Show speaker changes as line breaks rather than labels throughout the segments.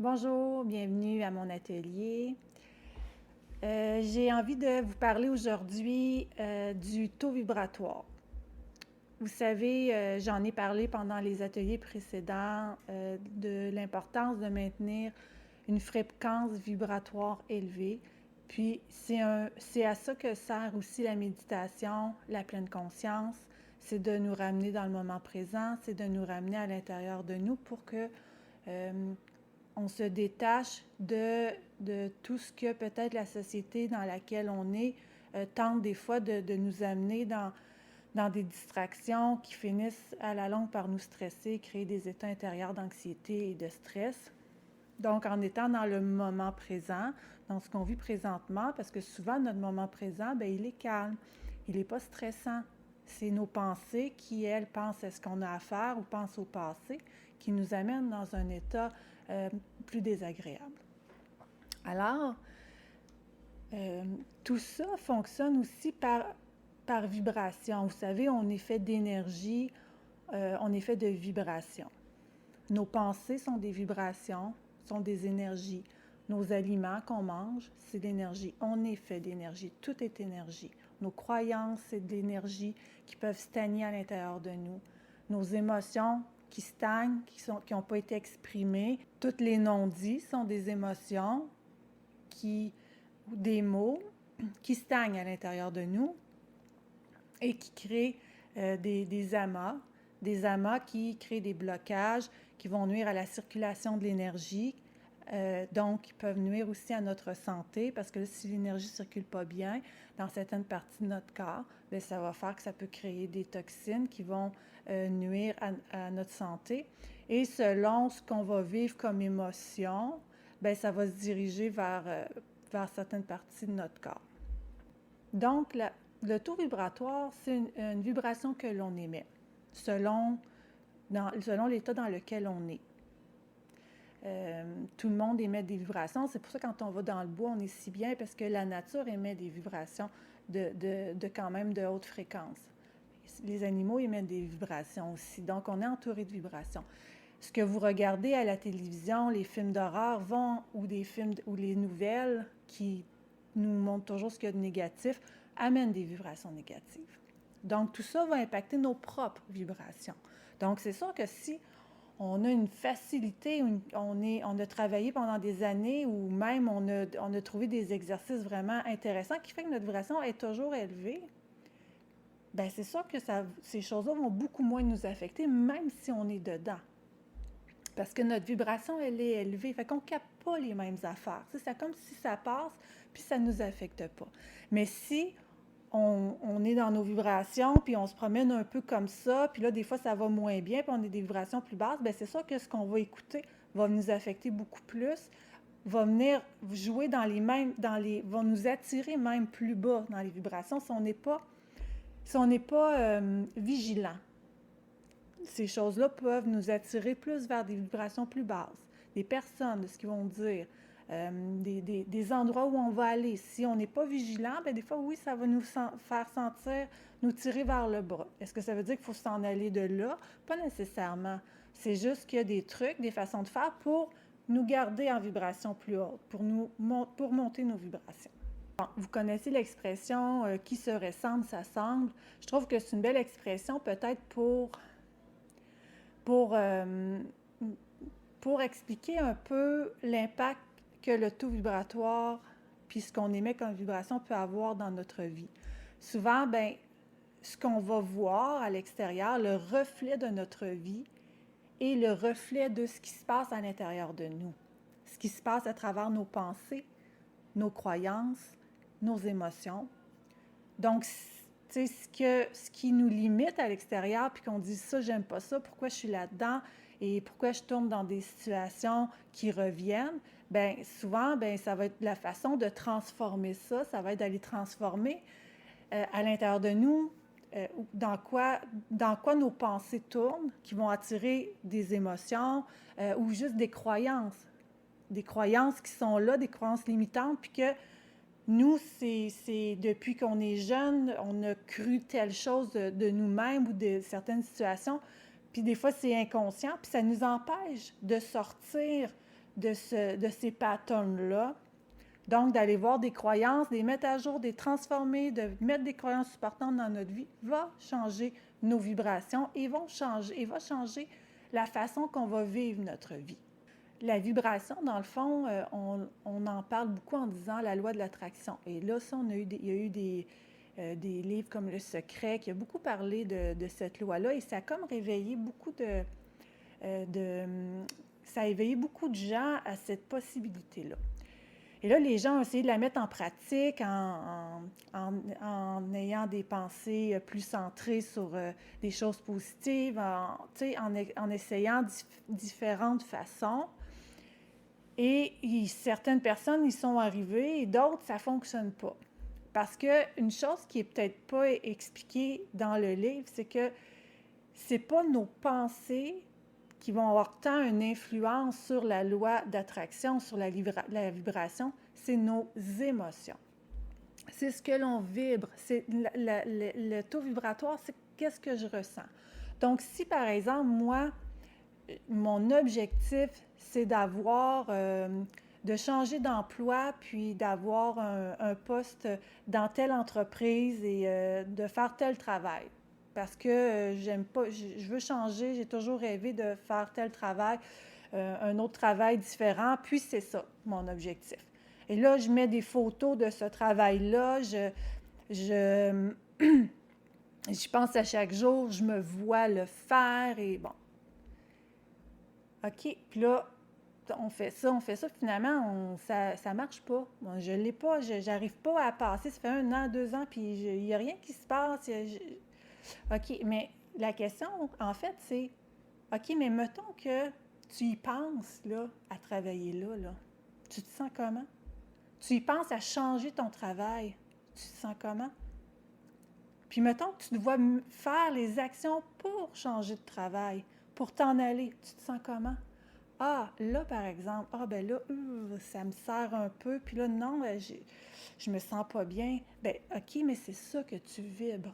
Bonjour, bienvenue à mon atelier. J'ai envie de vous parler aujourd'hui du taux vibratoire. Vous savez, j'en ai parlé pendant les ateliers précédents de l'importance de maintenir une fréquence vibratoire élevée. Puis c'est à ça que sert aussi la méditation, la pleine conscience. C'est de nous ramener dans le moment présent, c'est de nous ramener à l'intérieur de nous pour que on se détache de tout ce que peut-être la société dans laquelle on est tente des fois de nous amener dans des distractions qui finissent à la longue par nous stresser, créer des états intérieurs d'anxiété et de stress. Donc, en étant dans le moment présent, dans ce qu'on vit présentement, parce que souvent, notre moment présent, bien, il est calme, il n'est pas stressant. C'est nos pensées qui, elles, pensent à ce qu'on a à faire ou pensent au passé, qui nous amènent dans un état plus désagréable. Alors, tout ça fonctionne aussi par vibration. Vous savez, on est fait d'énergie, on est fait de vibrations. Nos pensées sont des vibrations, sont des énergies. Nos aliments qu'on mange, c'est de l'énergie. On est fait d'énergie. Tout est énergie. Nos croyances, c'est de l'énergie qui peuvent stagner à l'intérieur de nous. Nos émotions qui stagnent, qui n'ont pas été exprimées. Tous les non-dits sont des émotions ou des mots qui stagnent à l'intérieur de nous et qui créent des amas qui créent des blocages qui vont nuire à la circulation de l'énergie, donc qui peuvent nuire aussi à notre santé, parce que si l'énergie ne circule pas bien dans certaines parties de notre corps, bien, ça va faire que ça peut créer des toxines qui vont nuire à notre santé. Et selon ce qu'on va vivre comme émotion, bien, ça va se diriger vers certaines parties de notre corps. Donc, le taux vibratoire, c'est une vibration que l'on émet selon l'état dans lequel on est. Tout le monde émet des vibrations. C'est pour ça que quand on va dans le bois, on est si bien parce que la nature émet des vibrations de quand même de haute fréquence. Les animaux émettent des vibrations aussi. Donc, on est entouré de vibrations. Ce que vous regardez à la télévision, les films d'horreur ou des films ou les nouvelles qui nous montrent toujours ce qu'il y a de négatif, amènent des vibrations négatives. Donc, tout ça va impacter nos propres vibrations. Donc, c'est sûr que si on a une facilité, on a travaillé pendant des années ou même on a trouvé des exercices vraiment intéressants qui fait que notre vibration est toujours élevée, bien, c'est sûr que ces choses-là vont beaucoup moins nous affecter, même si on est dedans. Parce que notre vibration, elle est élevée. Fait qu'on ne capte pas les mêmes affaires. C'est comme si ça passe, puis ça ne nous affecte pas. Mais si on est dans nos vibrations, puis on se promène un peu comme ça, puis là, des fois, ça va moins bien, puis on a des vibrations plus basses, bien, c'est sûr que ce qu'on va écouter va nous affecter beaucoup plus, va venir jouer va nous attirer même plus bas dans les vibrations si on n'est pas vigilant. Ces choses-là peuvent nous attirer plus vers des vibrations plus basses, des personnes, de ce qu'ils vont dire, des endroits où on va aller. Si on n'est pas vigilant, bien, des fois, oui, ça va nous faire sentir, nous tirer vers le bas. Est-ce que ça veut dire qu'il faut s'en aller de là? Pas nécessairement. C'est juste qu'il y a des trucs, des façons de faire pour nous garder en vibration plus haute, pour monter nos vibrations. Bon, vous connaissez l'expression qui se ressemble, ça semble. Je trouve que c'est une belle expression peut-être pour, euh, pour expliquer un peu l'impact que le taux vibratoire puis ce qu'on émet comme vibration peut avoir dans notre vie. Souvent, ben, ce qu'on va voir à l'extérieur, le reflet de notre vie est le reflet de ce qui se passe à l'intérieur de nous, ce qui se passe à travers nos pensées, nos croyances, nos émotions. Donc, tu sais, ce qui nous limite à l'extérieur, puis qu'on dit ça, j'aime pas ça, pourquoi je suis là-dedans et pourquoi je tourne dans des situations qui reviennent, bien, souvent, bien, ça va être la façon de transformer ça, ça va être d'aller transformer à l'intérieur de nous dans quoi nos pensées tournent, qui vont attirer des émotions ou juste des croyances qui sont là, des croyances limitantes, puis que nous, c'est depuis qu'on est jeune, on a cru telle chose de nous-mêmes ou de certaines situations, puis des fois c'est inconscient, puis ça nous empêche de sortir de ces patterns-là. Donc, d'aller voir des croyances, des mettre à jour, des transformer, de mettre des croyances supportantes dans notre vie, va changer nos vibrations et va changer la façon qu'on va vivre notre vie. La vibration, dans le fond, on en parle beaucoup en disant la loi de l'attraction. Et là, ça, il y a eu des livres comme Le Secret qui a beaucoup parlé de cette loi-là et ça a comme réveillé beaucoup ça a éveillé beaucoup de gens à cette possibilité-là. Et là, les gens ont essayé de la mettre en pratique en ayant des pensées plus centrées sur des choses positives, en essayant différentes façons. Et certaines personnes y sont arrivées et d'autres, ça ne fonctionne pas. Parce qu'une chose qui n'est peut-être pas expliquée dans le livre, c'est que ce n'est pas nos pensées qui vont avoir tant une influence sur la loi d'attraction, sur la vibration, c'est nos émotions. C'est ce que l'on vibre, c'est le taux vibratoire, c'est qu'est-ce que je ressens. Donc, si par exemple, moi, mon objectif, c'est de changer d'emploi, puis d'avoir un poste dans telle entreprise et de faire tel travail. Parce que j'aime pas, je veux changer, j'ai toujours rêvé de faire tel travail, un autre travail différent, puis c'est ça, mon objectif. Et là, je mets des photos de ce travail-là, j'y pense à chaque jour, je me vois le faire et bon. OK, puis là, on fait ça, finalement, ça ne marche pas. Bon, je ne l'ai pas, je n'arrive pas à passer, ça fait 1 an, 2 ans, puis il n'y a rien qui se passe. OK, mais la question, en fait, c'est, OK, mais mettons que tu y penses, là, à travailler là. Tu te sens comment? Tu y penses à changer ton travail. Tu te sens comment? Puis mettons que tu dois faire les actions pour changer de travail, pour t'en aller. Tu te sens comment? Ah, là, par exemple, ben là, ça me sert un peu, puis là, non, je me sens pas bien. Ben, OK, mais c'est ça que tu vibres.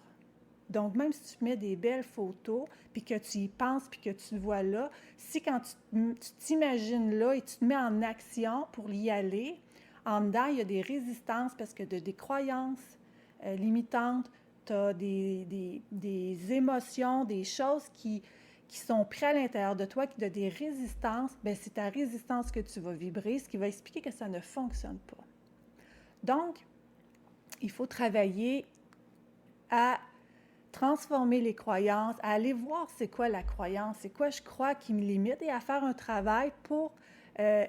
Donc, même si tu mets des belles photos, puis que tu y penses, puis que tu le vois là, si quand tu t'imagines là et tu te mets en action pour y aller, en dedans, il y a des résistances parce que des croyances limitantes, tu as des émotions, des choses qui sont prises à l'intérieur de toi, qui ont des résistances, bien, c'est ta résistance que tu vas vibrer, ce qui va expliquer que ça ne fonctionne pas. Donc, il faut travailler à transformer les croyances, à aller voir c'est quoi la croyance, c'est quoi je crois qui me limite et à faire un travail pour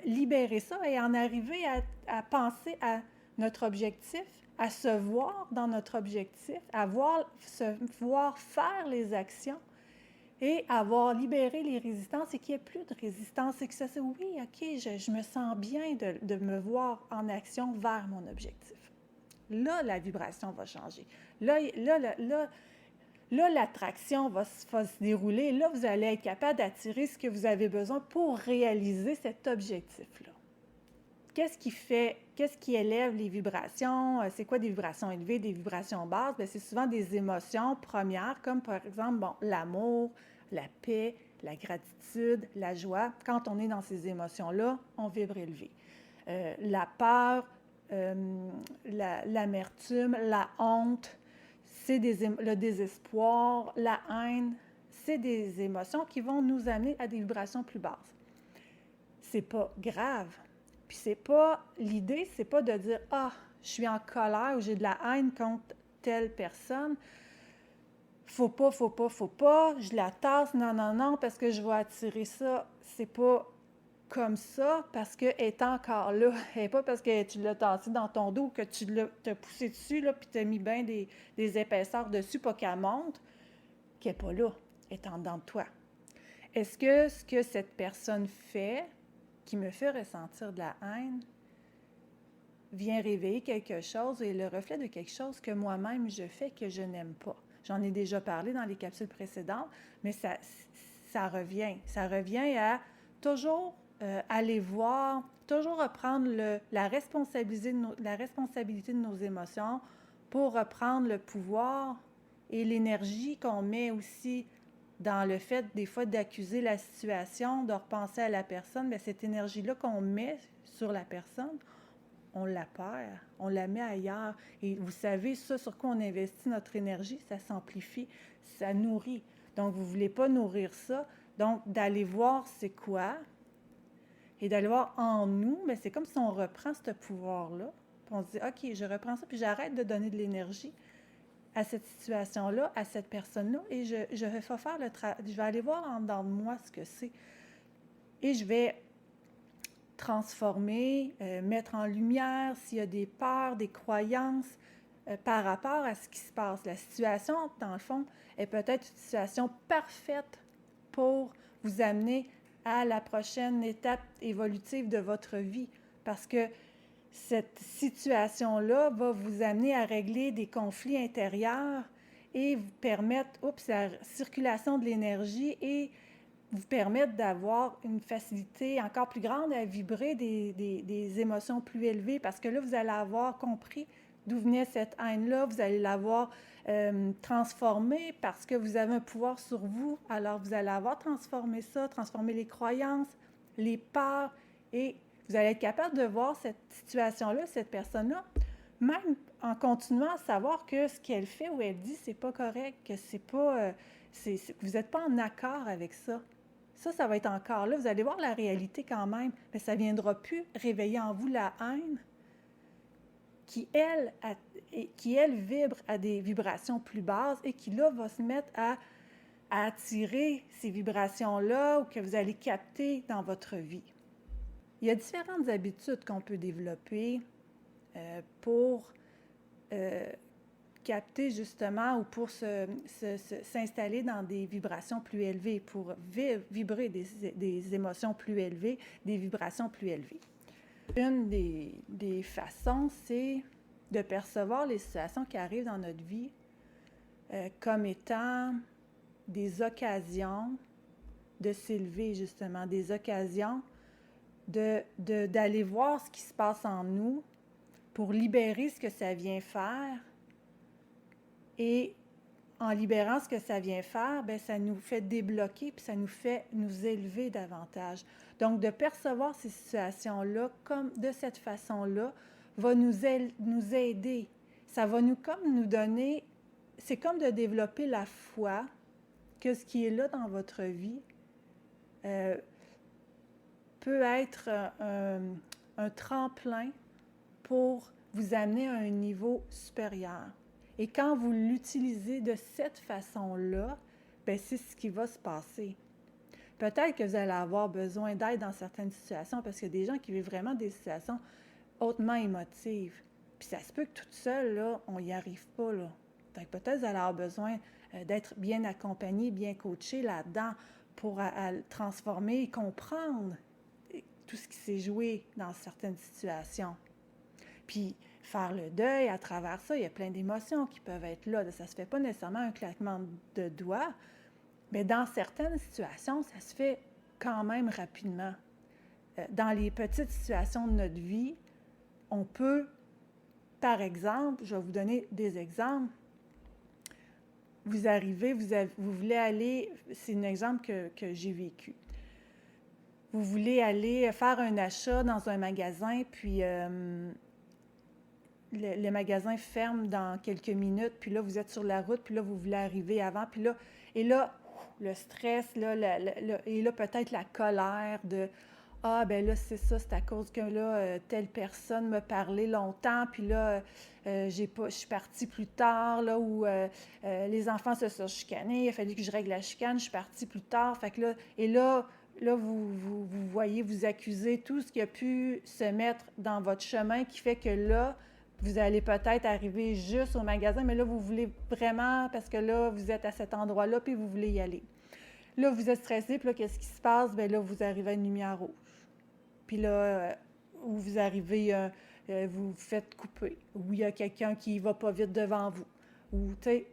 libérer ça et en arriver à penser à notre objectif, à se voir dans notre objectif, se voir faire les actions et avoir libéré les résistances et qu'il n'y ait plus de résistance et que ça c'est oui, OK, je me sens bien de me voir en action vers mon objectif. Là, la vibration va changer. Là, l'attraction va se dérouler. Là, vous allez être capable d'attirer ce que vous avez besoin pour réaliser cet objectif-là. Qu'est-ce qui élève les vibrations? C'est quoi des vibrations élevées, des vibrations basses? Bien, c'est souvent des émotions premières, comme par exemple l'amour, la paix, la gratitude, la joie. Quand on est dans ces émotions-là, on vibre élevé. La peur, l'amertume, la honte, le désespoir, la haine, c'est des émotions qui vont nous amener à des vibrations plus basses. C'est pas grave. Puis l'idée, c'est pas de dire « Ah, je suis en colère ou j'ai de la haine contre telle personne. Faut pas, je la tasse, non, parce que je vais attirer ça. » C'est pas comme ça parce qu'elle est encore là. Et pas parce que tu l'as tassée dans ton dos, que tu t'as poussé dessus, là, puis tu as mis bien des épaisseurs dessus, pas qu'elle monte, qu'elle n'est pas là, elle est en dedans de toi. Est-ce que ce que cette personne fait, qui me fait ressentir de la haine, vient réveiller quelque chose et le reflet de quelque chose que moi-même je fais que je n'aime pas? J'en ai déjà parlé dans les capsules précédentes, mais ça revient. Ça revient à toujours aller voir, toujours reprendre la responsabilité de nos émotions pour reprendre le pouvoir et l'énergie qu'on met aussi dans le fait, des fois, d'accuser la situation, de repenser à la personne, mais cette énergie-là qu'on met sur la personne, on la perd, on la met ailleurs. Et vous savez, ça sur quoi on investit notre énergie, ça s'amplifie, ça nourrit. Donc, vous ne voulez pas nourrir ça. Donc, d'aller voir c'est quoi et d'aller voir en nous, mais c'est comme si on reprend ce pouvoir-là. Puis on se dit, OK, je reprends ça, puis j'arrête de donner de l'énergie à cette situation-là, à cette personne-là, et je vais faire le travail. Je vais aller voir en dedans de moi ce que c'est. Et je vais transformer, mettre en lumière s'il y a des peurs, des croyances par rapport à ce qui se passe. La situation, dans le fond, est peut-être une situation parfaite pour vous amener à la prochaine étape évolutive de votre vie. Parce que cette situation-là va vous amener à régler des conflits intérieurs et vous permettre, la circulation de l'énergie et vous permettre d'avoir une facilité encore plus grande à vibrer des émotions plus élevées parce que là, vous allez avoir compris d'où venait cette haine-là, vous allez l'avoir transformée parce que vous avez un pouvoir sur vous. Alors, vous allez avoir transformé ça, transformé les croyances, les peurs et vous allez être capable de voir cette situation-là, cette personne-là, même en continuant à savoir que ce qu'elle fait ou elle dit, c'est pas correct, que c'est pas, vous n'êtes pas en accord avec ça. Ça va être encore là. Vous allez voir la réalité quand même, mais ça ne viendra plus réveiller en vous la haine qui, elle, vibre à des vibrations plus basses et qui, là, va se mettre à attirer ces vibrations-là ou que vous allez capter dans votre vie. Il y a différentes habitudes qu'on peut développer pour capter justement ou pour s'installer dans des vibrations plus élevées, pour vibrer des émotions plus élevées, des vibrations plus élevées. Une des façons, c'est de percevoir les situations qui arrivent dans notre vie comme étant des occasions de s'élever justement, des occasions d'aller voir ce qui se passe en nous pour libérer ce que ça vient faire. Et en libérant ce que ça vient faire, bien, ça nous fait débloquer puis ça nous fait nous élever davantage. Donc, de percevoir ces situations-là comme de cette façon-là va nous aider. Ça va comme nous donner, c'est comme de développer la foi que ce qui est là dans votre vie peut être un tremplin pour vous amener à un niveau supérieur. Et quand vous l'utilisez de cette façon-là, bien, c'est ce qui va se passer. Peut-être que vous allez avoir besoin d'aide dans certaines situations parce qu'il y a des gens qui vivent vraiment des situations hautement émotives. Puis ça se peut que toute seule, là, on n'y arrive pas. Là. Donc peut-être que vous allez avoir besoin d'être bien accompagné, bien coaché là-dedans pour à transformer et comprendre tout ce qui s'est joué dans certaines situations. Puis faire le deuil à travers ça, il y a plein d'émotions qui peuvent être là. Ça ne se fait pas nécessairement un claquement de doigts, mais dans certaines situations, ça se fait quand même rapidement. Dans les petites situations de notre vie, on peut, par exemple, je vais vous donner des exemples. Vous arrivez, vous voulez aller, c'est un exemple que j'ai vécu. Vous voulez aller faire un achat dans un magasin, puis le magasin ferme dans quelques minutes, puis là, vous êtes sur la route, puis là, vous voulez arriver avant, puis là, et là, le stress, là, et là, peut-être la colère de « Ah, ben là, c'est ça, c'est à cause que là, telle personne m'a parlé longtemps, puis là, je suis partie plus tard, là, où les enfants se sont chicanés, il a fallu que je règle la chicane, je suis partie plus tard, fait que là, et là, vous voyez, vous accusez tout ce qui a pu se mettre dans votre chemin qui fait que là, vous allez peut-être arriver juste au magasin, mais là, vous voulez vraiment, parce que là, vous êtes à cet endroit-là, puis vous voulez y aller. Là, vous êtes stressé, puis là, qu'est-ce qui se passe? Bien là, vous arrivez à une lumière rouge. Puis là, où vous arrivez, vous vous faites couper. Ou il y a quelqu'un qui ne va pas vite devant vous. Ou, tu sais,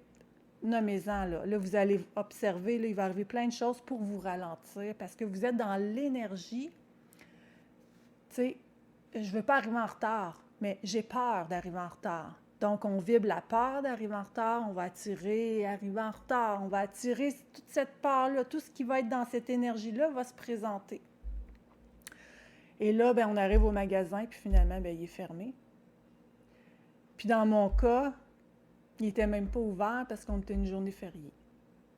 nommez-en, là. Là, vous allez observer, là, il va arriver plein de choses pour vous ralentir, parce que vous êtes dans l'énergie. Tu sais, je ne veux pas arriver en retard. Mais j'ai peur d'arriver en retard. Donc, on vibre la peur d'arriver en retard, on va attirer arriver en retard, on va attirer toute cette peur-là, tout ce qui va être dans cette énergie-là va se présenter. Et là, ben, on arrive au magasin, puis finalement, ben, il est fermé. Puis dans mon cas, il n'était même pas ouvert parce qu'on était une journée fériée.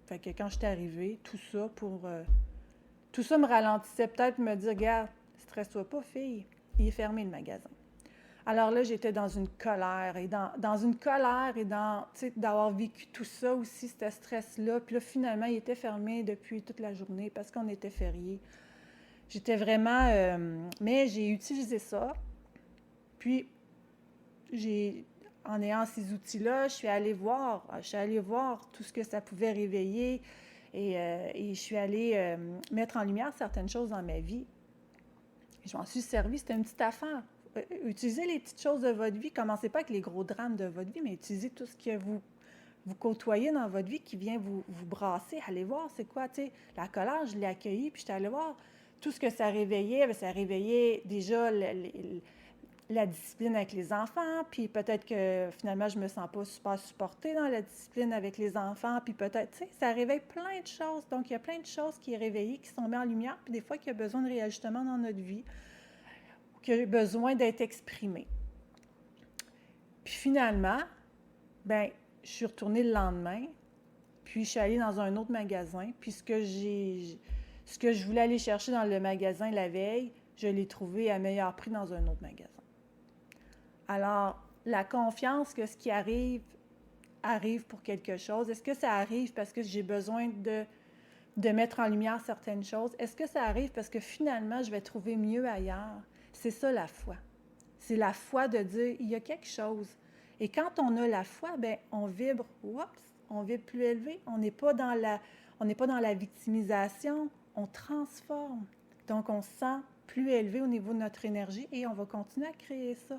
Fait que quand j'étais arrivée, tout ça me ralentissait peut-être pour me dire, regarde, stresse-toi pas, fille, il est fermé le magasin. Alors là, j'étais dans une colère et dans une colère et tu sais, d'avoir vécu tout ça aussi, ce stress-là. Puis là, finalement, il était fermé depuis toute la journée parce qu'on était férié. J'étais vraiment... mais j'ai utilisé ça. Puis, en ayant ces outils-là, je suis allée voir tout ce que ça pouvait réveiller et je suis allée mettre en lumière certaines choses dans ma vie. Je m'en suis servie, c'était une petite affaire. Utilisez les petites choses de votre vie. Commencez pas avec les gros drames de votre vie, mais utilisez tout ce que vous côtoyez dans votre vie qui vient vous brasser. Allez voir, c'est quoi, tu sais, la colère, je l'ai accueillie, puis j'étais allée voir tout ce que ça réveillait. Ça réveillait déjà la discipline avec les enfants, puis peut-être que finalement, je me sens pas super supportée dans la discipline avec les enfants, puis peut-être, tu sais, ça réveille plein de choses. Donc, il y a plein de choses qui sont réveillées, qui sont mises en lumière, puis des fois, qu'il y a besoin de réajustement dans notre vie, qui a besoin d'être exprimé. Puis finalement, ben, je suis retournée le lendemain, puis je suis allée dans un autre magasin, puis ce que je voulais aller chercher dans le magasin la veille, je l'ai trouvé à meilleur prix dans un autre magasin. Alors, la confiance que ce qui arrive pour quelque chose, est-ce que ça arrive parce que j'ai besoin de mettre en lumière certaines choses? Est-ce que ça arrive parce que finalement, je vais trouver mieux ailleurs? C'est ça la foi. C'est la foi de dire, il y a quelque chose. Et quand on a la foi, bien, on vibre plus élevé. On n'est pas dans la victimisation, on transforme. Donc, on se sent plus élevé au niveau de notre énergie et on va continuer à créer ça.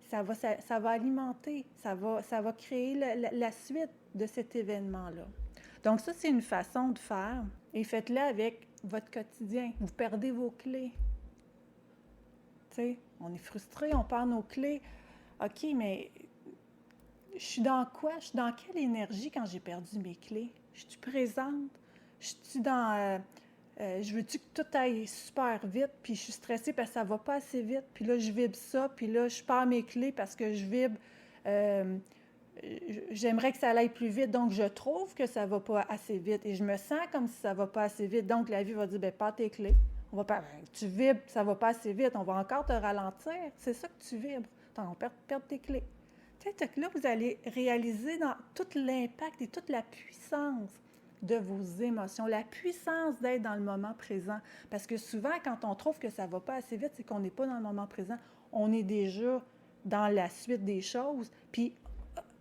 Ça va alimenter, ça va créer la suite de cet événement-là. Donc, ça, c'est une façon de faire. Et faites-le avec votre quotidien. Vous perdez vos clés. Tu sais, on est frustré, on perd nos clés. OK, mais je suis dans quoi? Je suis dans quelle énergie quand j'ai perdu mes clés? Je suis présente? Je suis dans... je veux-tu que tout aille super vite, puis je suis stressée parce que ça va pas assez vite, puis là, je vibre ça, puis là, je perds mes clés parce que je vibre... j'aimerais que ça aille plus vite, donc je trouve que ça va pas assez vite, et je me sens comme si ça va pas assez vite, donc la vie va dire, perds tes clés. On va pas, tu vibres, ça va pas assez vite, on va encore te ralentir. C'est ça que tu vibres. On perd tes clés. Tu sais, là, vous allez réaliser dans tout l'impact et toute la puissance de vos émotions, la puissance d'être dans le moment présent. Parce que souvent, quand on trouve que ça va pas assez vite, c'est qu'on n'est pas dans le moment présent. On est déjà dans la suite des choses, puis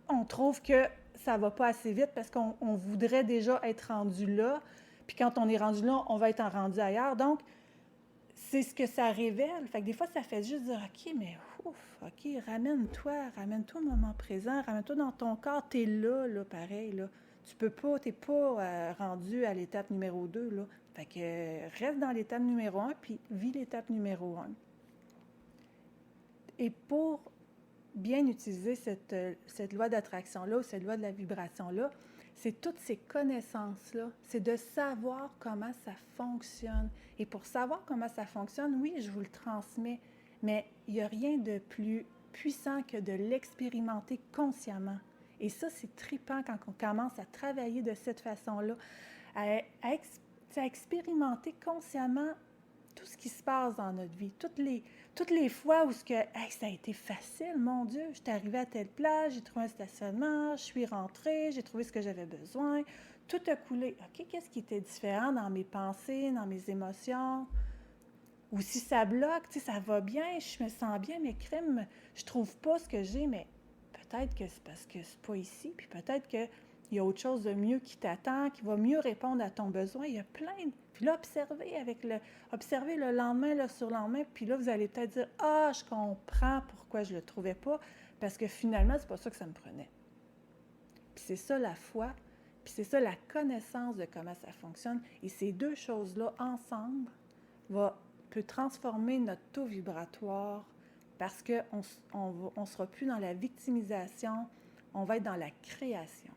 on trouve que ça va pas assez vite parce qu'on voudrait déjà être rendu là, puis quand on est rendu là, on va être rendu ailleurs. Donc, c'est ce que ça révèle. Fait que des fois, ça fait juste dire, OK, mais OK, ramène-toi au moment présent, ramène-toi dans ton corps, t'es là, pareil, là. Tu peux pas, t'es pas rendu à l'étape numéro 2, là. Fait que reste dans l'étape numéro 1, puis vis l'étape numéro 1. Et pour bien utiliser cette loi d'attraction-là ou cette loi de la vibration-là, c'est toutes ces connaissances-là, c'est de savoir comment ça fonctionne. Et pour savoir comment ça fonctionne, oui, je vous le transmets, mais il n'y a rien de plus puissant que de l'expérimenter consciemment. Et ça, c'est trippant quand on commence à travailler de cette façon-là, à expérimenter consciemment tout ce qui se passe dans notre vie, toutes les fois où ça a été facile, mon Dieu, je suis arrivée à telle place, j'ai trouvé un stationnement, je suis rentrée, j'ai trouvé ce que j'avais besoin, tout a coulé. OK, qu'est-ce qui était différent dans mes pensées, dans mes émotions? Ou si ça bloque, tu sais, ça va bien, je me sens bien, mais crème, je trouve pas ce que j'ai, mais peut-être que c'est parce que c'est pas ici, puis peut-être qu'il y a autre chose de mieux qui t'attend, qui va mieux répondre à ton besoin. Il y a plein de... Puis là, observez le lendemain, le surlendemain, puis là, vous allez peut-être dire, ah, je comprends pourquoi je le trouvais pas, parce que finalement, c'est pas ça que ça me prenait. Puis c'est ça la foi, puis c'est ça la connaissance de comment ça fonctionne. Et ces deux choses-là, ensemble, peut transformer notre taux vibratoire parce qu'on ne sera plus dans la victimisation, on va être dans la création.